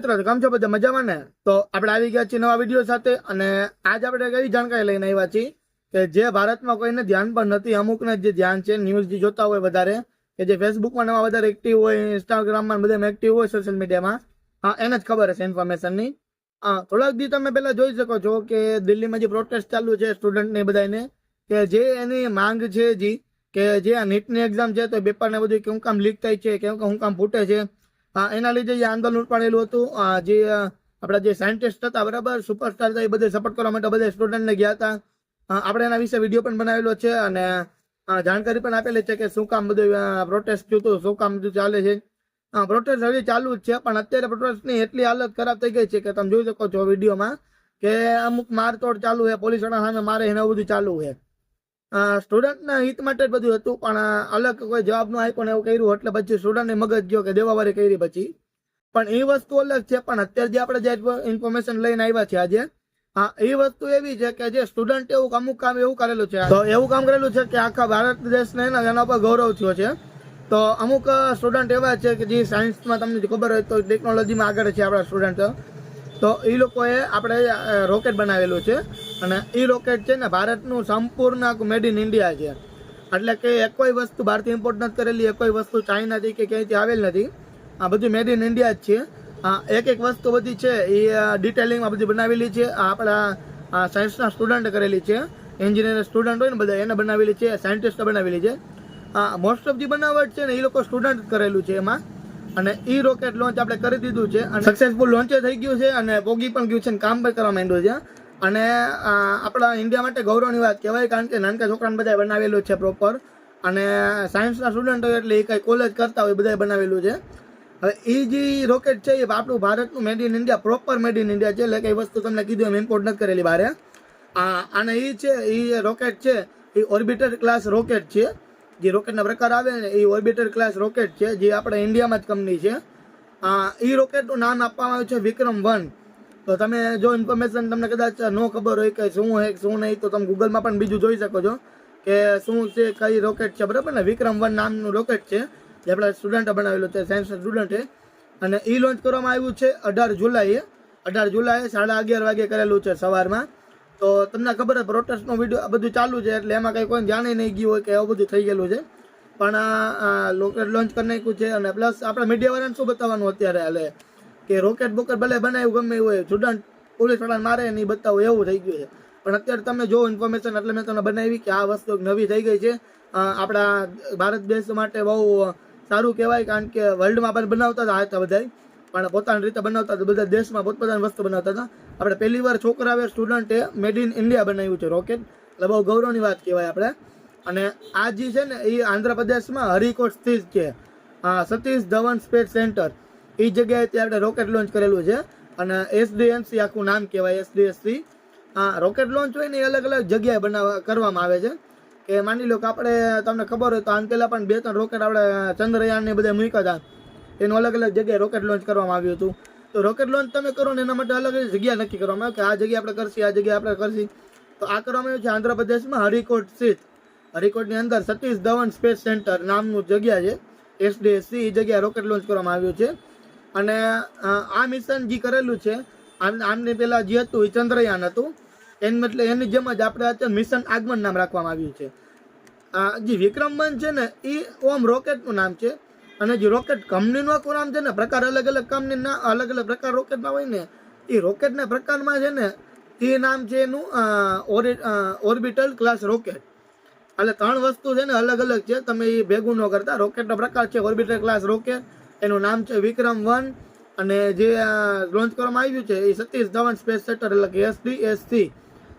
મિત્રો, કેમ છો બધા? મજામાં ને? તો આપણે આવી ગયા છીએ નવા વિડીયો સાથે અને આજ આપણે એવી જાણકારી લઈને આવ્યા છીએ કે જે ભારતમાં કોઈને ધ્યાન પણ નથી, અમુકને જે ધ્યાન છે, ન્યૂઝ જે જોતા હોય વધારે, કે જે ફેસબુકમાં નવા વધારે એક્ટિવ હોય, ઇન્સ્ટાગ્રામમાં બધા એક્ટિવ હોય, સોશિયલ મીડિયામાં, એને જ ખબર હશે ઇન્ફોર્મેશનની. થોડાક દી તમે પહેલા જોઈ શકો છો કે દિલ્હીમાં જે પ્રોટેસ્ટ ચાલુ છે સ્ટુડન્ટને બધાને, કે જે એની માંગ છે કે જે આ નીટની એક્ઝામ છે તો પેપરને બધું કેમ કામ લીક થાય છે, કેમ હું કામ ફૂટે છે, એના લીધે જે આંદોલન ઉપાડેલું હતું. જે આપણા જે સાયન્ટિસ્ટ હતા, બરાબર, સુપરસ્ટાર હતા, એ બધે સપોર્ટ કરવા માટે બધા સ્ટુડન્ટને ગયા હતા. આપણે એના વિશે વિડીયો પણ બનાવેલો છે અને જાણકારી પણ આપેલી છે કે શું કામ બધું પ્રોટેસ્ટ થયું હતું, શું કામ બધું ચાલે છે. પ્રોટેસ્ટ હજી ચાલુ જ છે, પણ અત્યારે પ્રોટેસ્ટની એટલી હાલત ખરાબ થઈ ગઈ છે કે તમે જોઈ શકો છો વિડીયોમાં કે અમુક મારતોડ ચાલુ છે, પોલીસ વાળા સામે મારે એને બધું ચાલુ છે. સ્ટુડન્ટના હિત માટે જ બધું હતું, પણ અલગ કોઈ જવાબ ન આપ્યો ને એવું કર્યું એટલે પછી સ્ટુડન્ટને મગજ ગયો કે દેવાવારી કરી પછી. પણ એ વસ્તુ અલગ છે. પણ અત્યારે જે આપણે જે ઇન્ફોર્મેશન લઈને આવ્યા છે આજે, એ વસ્તુ એવી છે કે જે સ્ટુડન્ટ અમુક કામ એવું કરેલું છે, તો એવું કામ કરેલું છે કે આખા ભારત દેશને એના પર ગૌરવ થયો છે. તો અમુક સ્ટુડન્ટ એવા છે કે જે સાયન્સમાં તમને ખબર હોય તો ટેકનોલોજીમાં આગળ છે આપણા સ્ટુડન્ટ, તો એ લોકોએ આપણે રોકેટ બનાવેલું છે અને એ રોકેટ છે ને ભારતનું સંપૂર્ણ મેડ ઇન ઇન્ડિયા છે. એટલે કે કોઈ વસ્તુ બહારથી ઇમ્પોર્ટ નથી કરેલી, કોઈ વસ્તુ ચાઇનાથી કે ક્યાંયથી આવેલ નથી. આ બધું મેડ ઇન ઇન્ડિયા જ છે. એક એક વસ્તુ બધી છે એ ડિટેલિંગમાં બધી બનાવેલી છે. આપણા સાયન્સના સ્ટુડન્ટ કરેલી છે, એન્જિનિયર સ્ટુડન્ટ હોય ને બધા એને બનાવેલી છે, સાયન્ટિસ્ટે બનાવેલી છે. મોસ્ટ ઓફ જે બનાવટ છે ને એ લોકો સ્ટુડન્ટ કરેલું છે એમાં. અને એ રોકેટ લોન્ચ આપણે કરી દીધું છે અને સક્સેસફુલ લોન્ચ થઈ ગયું છે અને પોગી પણ ગયું છે, કામ પણ કરવા માંડ્યું છે. અને આપણા ઇન્ડિયા માટે ગૌરવની વાત કહેવાય, કારણ કે નાનકા છોકરાને બધા બનાવેલું છે પ્રોપર. અને સાયન્સના સ્ટુડન્ટ હોય એટલે એ કંઈ કોલેજ કરતા હોય બધા બનાવેલું છે. હવે એ જે રોકેટ છે એ આપણું ભારતનું made in India, proper made in India છે. એટલે કઈ વસ્તુ તમને કીધું એમ ઇમ્પોર્ટ નથી કરેલી બહાર. અને એ છે, એ રોકેટ છે એ ઓર્બિટર ક્લાસ રોકેટ છે. જે રોકેટના પ્રકાર આવે ને એ ઓર્બિટર ક્લાસ રોકેટ છે, જે આપણે ઇન્ડિયામાં જ કંપની છે. એ રોકેટનું નામ આપવામાં આવ્યું છે વિક્રમ-1. તો તમે જો ઇન્ફોર્મેશન તમને કદાચ ન ખબર હોય કે શું હોય શું નહીં, તો તમે ગૂગલમાં પણ બીજું જોઈ શકો છો કે શું છે, કઈ રોકેટ છે, બરાબર ને. વિક્રમ-1 નામનું રોકેટ છે જે આપણા સ્ટુડન્ટે બનાવેલું છે, સાયન્સના સ્ટુડન્ટે. અને એ લોન્ચ કરવામાં આવ્યું છે 18 જુલાઈએ 11:30 વાગે કરેલું છે સવારમાં. તો તમને ખબર છે પ્રોટેસ્ટનો વિડીયો બધું ચાલુ છે એટલે એમાં કંઈ કોઈ જાણે નહીં ગયું હોય કે એવું બધું થઈ ગયેલું છે. પણ રોકેટ લોન્ચ કરી નાખ્યું છે. અને પ્લસ આપણે મીડિયાવાળાને શું બતાવવાનું અત્યારે હાલે કે રોકેટ બોકેટ ભલે બનાવ્યું ગમે હોય, સ્ટુડન્ટ પોલીસ વાળાને મારે નહીં બતાવું, એવું થઈ ગયું છે. પણ અત્યારે તમે જો ઇન્ફોર્મેશન એટલે મેં તમને બનાવી કે આ વસ્તુ નવી થઈ ગઈ છે. આપણા ભારત દેશ માટે બહુ સારું કહેવાય, કારણ કે વર્લ્ડમાં પણ બનાવતા હતા બધા, પણ પોતાની રીતે બનાવતા હતા. બધા દેશમાં પોતપોતાની વસ્તુ બનાવતા હતા. આપણે પહેલી વાર છોકરાએ સ્ટુડન્ટે મેડ ઇન ઇન્ડિયા બનાવ્યું છે રોકેટ, એટલે બહુ ગૌરવની વાત કહેવાય આપણે. અને આ જે છે ને એ આંધ્રપ્રદેશમાં હરિકોટ સ્થિત છે, સતીશ ધવન સ્પેસ સેન્ટર. એ જગ્યાએથી આપણે રોકેટ લોન્ચ કરેલું છે. અને SDMC આખું નામ કહેવાય, SDSC. રોકેટ લોન્ચ હોય ને એ અલગ અલગ જગ્યાએ કરવામાં આવે છે. કે માની લો કે આપણે, તમને ખબર હોય તો આમ પહેલાં પણ 2-3 રોકેટ આપણે ચંદ્રયાનને બધા મૂક્યા હતા, એનું અલગ અલગ જગ્યાએ રોકેટ લોન્ચ કરવામાં આવ્યું હતું. તો રોકેટ લોન્ચ તમે કરો ને એના માટે અલગ અલગ જગ્યા નક્કી કરવામાં આવે કે આ જગ્યાએ આપણે કરશી, આ જગ્યાએ આપણે કરશી. તો આ કરવામાં આવ્યું છે આંધ્રપ્રદેશમાં હરિકોટ સ્થિત. હરિકોટની અંદર સતીશ ધવન સ્પેસ સેન્ટર નામનું જગ્યા છે, SDSC. એ જગ્યાએ રોકેટ લોન્ચ કરવામાં આવ્યું છે. અને આ મિશન જે કરેલું છે, આમની પહેલાં જે હતું એ ચંદ્રયાન હતું, એની જેમ જ આપણે અત્યારે મિશન આગમન નામ રાખવામાં આવ્યું છે. જે વિક્રમ-1 છે ને એ ઓમ રોકેટનું નામ છે. અને જે રોકેટ કંપનીનું આખું નામ છે ને, પ્રકાર અલગ અલગ કંપનીના અલગ અલગ પ્રકાર રોકેટના હોય ને, એ રોકેટના પ્રકારમાં છે ને એ નામ છે એનું ઓર્બિટલ ક્લાસ રોકેટ. એટલે 3 વસ્તુ છે ને અલગ અલગ છે, તમે એ ભેગું ન કરતા. રોકેટનો પ્રકાર છે ઓર્બિટલ ક્લાસ રોકેટ, એનું નામ છે વિક્રમ-1. અને જે લોન્ચ કરવામાં આવ્યું છે એ સતીશ ધવન સ્પેસ સેન્ટર, એટલે કે SDSC.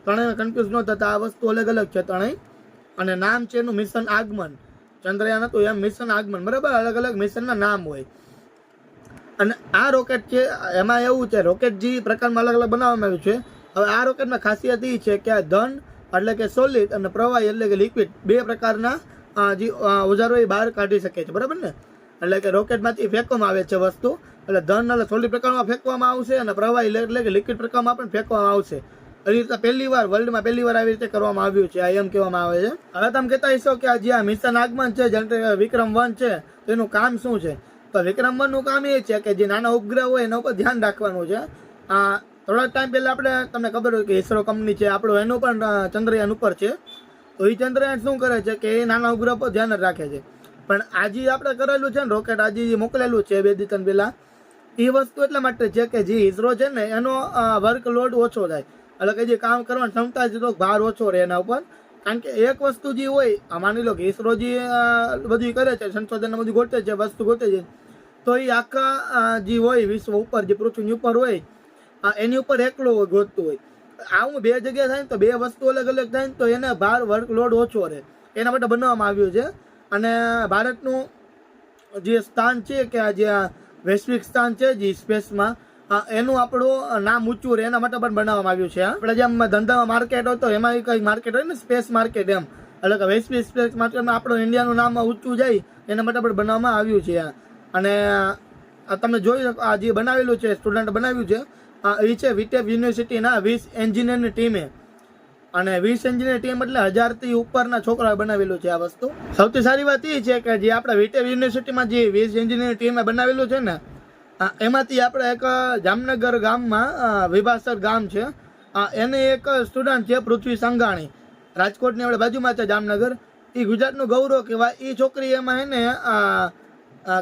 ત્રણેય કન્ફ્યુઝ ન થતા, આ વસ્તુ અલગ અલગ છે ત્રણેય. અને નામ છે એનું મિશન આગમન. ચંદ્રયાન હતું એમ મિશન આગમન, બરાબર, અલગ અલગ મિશનના નામ હોય. અને આ રોકેટ છે એમાં એવું છે, રોકેટ જે પ્રકારમાં અલગ અલગ બનાવવામાં આવ્યું છે. હવે આ રોકેટમાં ખાસિયત એ છે કે આ ધન એટલે કે સોલિડ અને પ્રવાહી એટલે કે લિક્વિડ, 2 પ્રકારના જે ઓજારો એ બહાર કાઢી શકે છે, બરાબર ને. એટલે કે રોકેટમાંથી ફેંકવામાં આવે છે વસ્તુ, એટલે ધન એટલે સોલિડ પ્રકારમાં ફેંકવામાં આવશે અને પ્રવાહી એટલે કે લિક્વિડ પ્રકારમાં પણ ફેંકવામાં આવશે. એ રીતે વર્લ્ડમાં પહેલી વાર આવી રીતે કરવામાં આવ્યું છે, એમ કહેવામાં આવે છે. હવે તમે કહેતા હશો કે આ જે આ મિશન આગમન છે, જેમ કે વિક્રમ-1 છે, તેનું કામ શું છે? તો વિક્રમ 1 નું કામ એ છે કે જે નાના ઉપગ્રહ હોય એના ઉપર ધ્યાન રાખવાનું છે. થોડા ટાઈમ પહેલા આપણે તમને ખબર હોય કે ઇસરો કંપની છે આપણો, એનું પણ ચંદ્રયાન ઉપર છે. તો એ ચંદ્રયાન શું કરે છે કે એ નાના ઉપગ્રહ પર ધ્યાન જ રાખે છે. પણ આજે આપણે કરેલું છે ને રોકેટ, આજે મોકલેલું છે 2 દિવસ પહેલા, એ વસ્તુ એટલા માટે છે કે જે ઇસરો છે ને એનો વર્કલોડ ઓછો થાય, એટલે કે જે કામ કરવાની ક્ષમતા છે તો ભાર ઓછો રહે એના ઉપર. કારણ કે એક વસ્તુ જે હોય, માની લો કે ઇસરો જે બધું કરે છે, સંશોધન બધું ગોતે છે, વસ્તુ ગોતે છે, તો એ આખા જે હોય વિશ્વ ઉપર, જે પૃથ્વીની ઉપર હોય, એની ઉપર એકલો ગોતતું હોય. આવું 2 જગ્યાએ થાય ને તો 2 વસ્તુ અલગ અલગ થાય ને તો એને ભાર વર્કલોડ ઓછો રહે, એના માટે બનાવવામાં આવ્યું છે. અને ભારતનું જે સ્થાન છે કે જે વૈશ્વિક સ્થાન છે જે સ્પેસમાં, એનું આપણું નામ ઊંચું રહે એના માટે પણ બનાવવામાં આવ્યું છે. આપણે જેમ ધંધામાં માર્કેટ હોય તો એમાં કઈ માર્કેટ હોય ને, સ્પેસ માર્કેટ એમ, એટલે કે વૈશ્વિક સ્પેસ માર્કેટમાં આપણું ઇન્ડિયાનું નામ ઊંચું જાય એના માટે પણ બનાવવામાં આવ્યું છે. અને તમે જોઈ શકો આ જે બનાવેલું છે, સ્ટુડન્ટ બનાવ્યું છે, એ છે વિટેપ યુનિવર્સિટીના 20 એન્જિનિયરની ટીમે. અને 20 એન્જિનિયર ટીમ એટલે 1000 થી ઉપરના છોકરાઓ બનાવેલું છે આ વસ્તુ. સૌથી સારી વાત એ છે કે જે આપણા વિટેપ યુનિવર્સિટીમાં જે 20 એન્જિનિયર ટીમે બનાવેલું છે ને, એમાંથી આપણે એક જામનગર ગામમાં વિભાસર ગામ છે, એને એક સ્ટુડન્ટ છે પૃથ્વી સંઘાણી, રાજકોટની આપણે બાજુમાં છે જામનગર, એ ગુજરાતનું ગૌરવ કહેવાય. એ છોકરી એમાં એને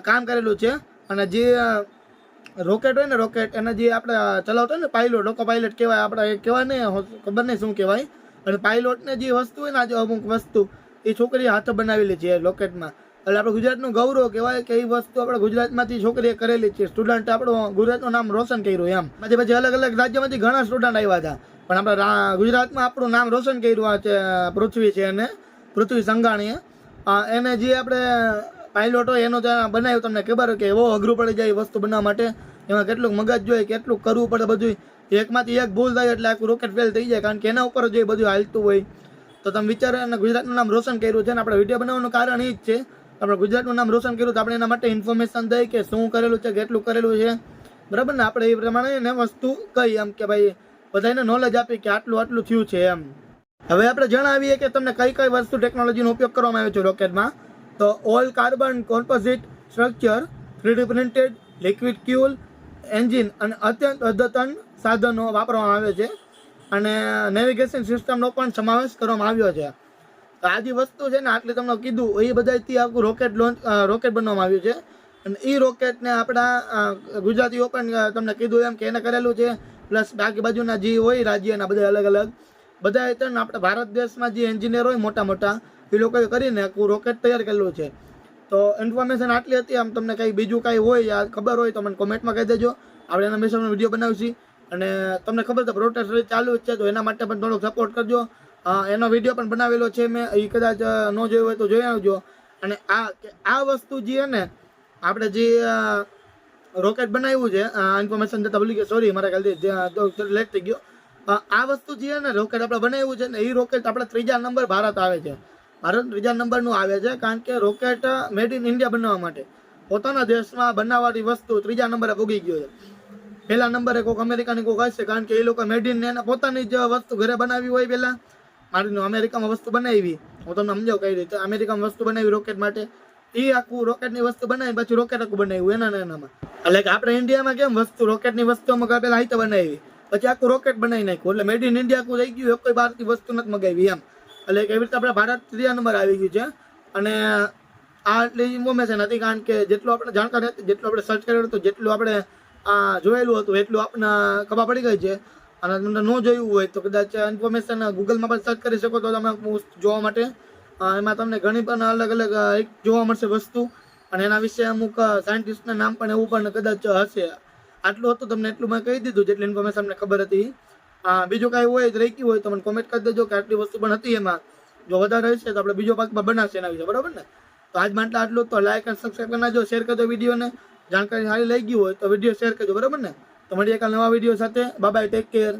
કામ કરેલું છે. અને જે રોકેટ હોય ને, રોકેટ એને જે આપણે ચલાવતો હોય ને, પાયલોટ, લોકો પાયલોટ કહેવાય, આપણે કહેવાય ને, ખબર નહીં શું કહેવાય. અને પાયલોટને જે વસ્તુ હોય ને, આજે અમુક વસ્તુ એ છોકરીએ હાથ બનાવેલી છે રોકેટમાં, એટલે આપણે ગુજરાતનું ગૌરવ કહેવાય કે એ વસ્તુ આપણે ગુજરાતમાંથી છોકરીએ કરેલી છે. સ્ટુડન્ટ આપણું ગુજરાતનું નામ રોશન કર્યું એમ. પછી અલગ અલગ રાજ્યમાંથી ઘણા સ્ટુડન્ટ આવ્યા હતા, પણ આપણે ગુજરાતમાં આપણું નામ રોશન કર્યું છે. પૃથ્વી છે એને, પૃથ્વી સંઘાણીએ, એને જે આપણે પાયલોટ હોય એનો ત્યાં બનાવ્યું. તમને ખબર હોય કે એવો અઘરું પડી જાય વસ્તુ બનાવવા માટે, એમાં કેટલું મગજ જોઈએ, કેટલું કરવું પડે બધું. એકમાંથી એક ભૂલ થાય એટલે આખું રોકેટ ફેલ થઈ જાય, કારણ કે એના ઉપર જ બધું હાલતું હોય. તો તમે વિચારો, અને ગુજરાતનું નામ રોશન કર્યું છે. અને આપણે વિડીયો બનાવવાનું કારણ એ જ છે, આપણે ગુજરાતનું નામ રોશન કર્યું તો આપણે એના માટે ઇન્ફોર્મેશન દઈએ કે શું કરેલું છે, કેટલું કરેલું છે, બરાબર ને. આપણે એ પ્રમાણે એને વસ્તુ કહી એમ કે ભાઈ બધાને નોલેજ આપી કે આટલું આટલું થયું છે એમ. હવે આપણે જણાવીએ કે તમને કઈ કઈ વસ્તુ ટેકનોલોજીનો ઉપયોગ કરવામાં આવે છે રોકેટમાં. તો all carbon composite structure, 3D printed liquid fuel engine અને અત્યંત અદ્યતન સાધનો વાપરવામાં આવે છે. અને નેવિગેશન સિસ્ટમનો પણ સમાવેશ કરવામાં આવ્યો છે. તો આ જે વસ્તુ છે ને, આટલે તમને કીધું, એ બધાથી આખું રોકેટ બનાવવામાં આવ્યું છે. અને એ રોકેટને આપણા ગુજરાતીઓ પણ તમને કીધું એમ કે એને કરેલું છે, પ્લસ બાકી બાજુના જે હોય રાજ્યના બધા અલગ અલગ બધા આપણા ભારત દેશમાં જે એન્જિનિયર હોય મોટા મોટા, એ લોકોએ કરીને આખું રોકેટ તૈયાર કરેલું છે. તો ઇન્ફોર્મેશન આટલી હતી. આમ તમને કંઈ બીજું કાંઈ હોય, ખબર હોય તો મને કોમેન્ટમાં કહી દેજો, આપણે એના વિશે વિડીયો બનાવીશું. અને તમને ખબર તો પ્રોટેસ્ટ ચાલુ જ છે, તો એના માટે પણ થોડોક સપોર્ટ કરજો. એનો વિડીયો પણ બનાવેલો છે મેં, એ કદાચ ન જોયો હોય તો જોઈ આવજો. અને આ વસ્તુ જે છે ને, આપણે જે રોકેટ બનાવ્યું છે, ઇન્ફોર્મેશન જતા ભૂલી ગયો, સોરી, મારા ખ્યાલથી લેટ થઈ ગયો. આ વસ્તુ જે છે ને, રોકેટ આપણે બનાવ્યું છે ને, એ રોકેટ આપણે 3જા નંબર ભારત આવે છે. ભારત 3જા નંબરનું આવે છે, કારણ કે રોકેટ મેડ ઇન ઇન્ડિયા બનાવવા માટે પોતાના દેશમાં બનાવવાની વસ્તુ 3જા નંબરે ભોગી ગયો છે. પહેલા નંબરે કોઈક અમેરિકાની કોઈક હશે, કારણ કે એ લોકો મેડ ઇન એને પોતાની જ વસ્તુ ઘરે બનાવી હોય. પહેલા મારી અમેરિકામાં વસ્તુ બનાવી, હું તમને સમજાવું કઈ રીતે. અમેરિકામાં વસ્તુ બનાવી રોકેટ માટે, એ આખું રોકેટની વસ્તુ બનાવી, પછી રોકેટ આખું બનાવ્યું એનામાં. એટલે કે આપણે ઇન્ડિયામાં કેમ વસ્તુ રોકેટની વસ્તુ અમુક પેલા હાઈતે બનાવી, પછી આખું રોકેટ બનાવી નાખ્યું, એટલે મેડ ઇન ઇન્ડિયા આખું થઈ ગયું, કોઈ બહારથી વસ્તુ નથી મગાવી એમ. એટલે એવી રીતે આપણે ભારત 3જા નંબર આવી ગયું છે. અને આ એટલી ઇન્ફોર્મેશન હતી, કારણ કે જેટલું આપણે જાણકાર હતી, જેટલું આપણે સર્ચ કરેલું હતું, જેટલું આપણે જોયેલું હતું, એટલું આપણને ખબર પડી ગઈ છે. અને તમને ન જોયું હોય તો કદાચ ઇન્ફોર્મેશન ગૂગલમાં પણ સર્ચ કરી શકો તો તમે જોવા માટે. એમાં તમને ઘણી પણ અલગ અલગ જોવા મળશે વસ્તુ, અને એના વિશે અમુક સાયન્ટિસ્ટના નામ પણ એવું પણ કદાચ હશે. આટલું હતું, તમને એટલું મેં કહી દીધું જેટલી ઇન્ફોર્મેશન અમને ખબર હતી. બીજું કાંઈ હોય રહી ગયું હોય તો મને કોમેન્ટ કરી દેજો કે આટલી વસ્તુ પણ હતી એમાં. જો વધારે હશે તો આપણે બીજો ભાગમાં બનાવશે એના વિશે, બરાબર ને. તો આજ માટે આટલું. તો લાઈક અને સબસ્ક્રાઈબ કરી નાખજો, શેર કરજો વિડીયોને. જાણકારી સારી લઈ ગઈ હોય તો વિડીયો શેર કરજો, બરાબર ને. તો મળીએ કાલ નવા વિડીયો સાથે. Bye bye, take care.